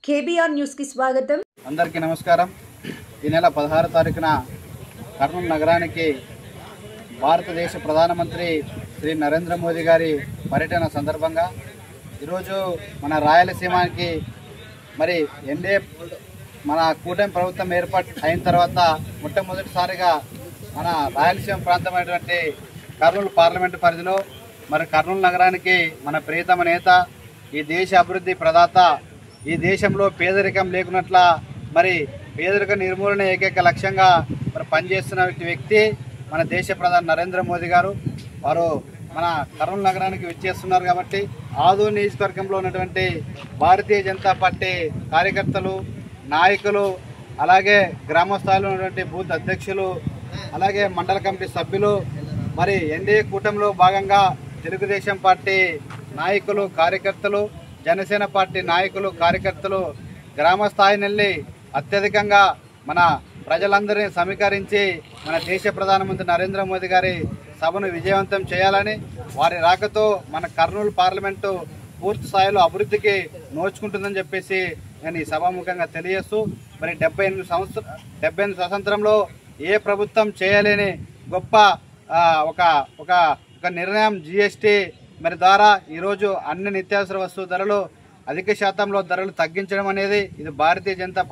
KBR news కి స్వాగతం. అందరికీ నమస్కారం. ఈ నెల 16వ తారీఖున కర్నూలు నగరానికి భారతదేశ ప్రధానమంత్రి శ్రీ నరేంద్ర మోదీ గారి పర్యటన సందర్భంగా ఈరోజు మన రాయలసీమకి మరి ఎన్డీఏ మన కూటమి ప్రభుత్వం ఏర్పాటు అయిన తర్వాత మొట్టమొదటిసారిగా మన రాయలసీమ ప్రాంతమైనటువంటి కర్నూలు పార్లమెంటు పరిధిలో మరి కర్నూలు నగరానికి మన ప్రియతమ నేత, ఈ దేశ అభివృద్ధి ప్రదాత, ఈ దేశంలో పేదరికం లేకున్నట్ల మరి పేదరిక నిర్మూలన ఏకైక లక్ష్యంగా మరి పనిచేస్తున్న వ్యక్తి మన దేశ ప్రధాని నరేంద్ర మోదీ గారు. వారు మన కర్నూలు నగరానికి విచ్చేస్తున్నారు కాబట్టి ఆదూరు నియోజకవర్గంలో ఉన్నటువంటి భారతీయ జనతా పార్టీ కార్యకర్తలు, నాయకులు, అలాగే గ్రామ స్థాయిలో ఉన్నటువంటి బూత్ అధ్యక్షులు, అలాగే మండల కమిటీ సభ్యులు, మరి ఎన్డీఏ కూటమిలో భాగంగా తెలుగుదేశం పార్టీ నాయకులు, కార్యకర్తలు, జనసేన పార్టీ నాయకులు, కార్యకర్తలు గ్రామ స్థాయి నుండి అత్యధికంగా మన ప్రజలందరినీ సమీకరించి మన దేశ ప్రధానమంత్రి నరేంద్ర మోదీ గారి సభను విజయవంతం చేయాలని, వారి రాకతో మన కర్నూలు పార్లమెంటు పూర్తి స్థాయిలో అభివృద్ధికి నోచుకుంటుందని చెప్పేసి నేను ఈ సభాముఖంగా తెలియజేస్తూ, మరి 78 స్వతంత్రంలో ఏ ప్రభుత్వం చేయలేని గొప్ప ఒక నిర్ణయం జీఎస్టీ మరి ద్వారా ఈరోజు అన్ని నిత్యావసర వస్తువు ధరలు అధిక శాతంలో ధరలు తగ్గించడం అనేది ఇది భారతీయ జనతా పార్టీ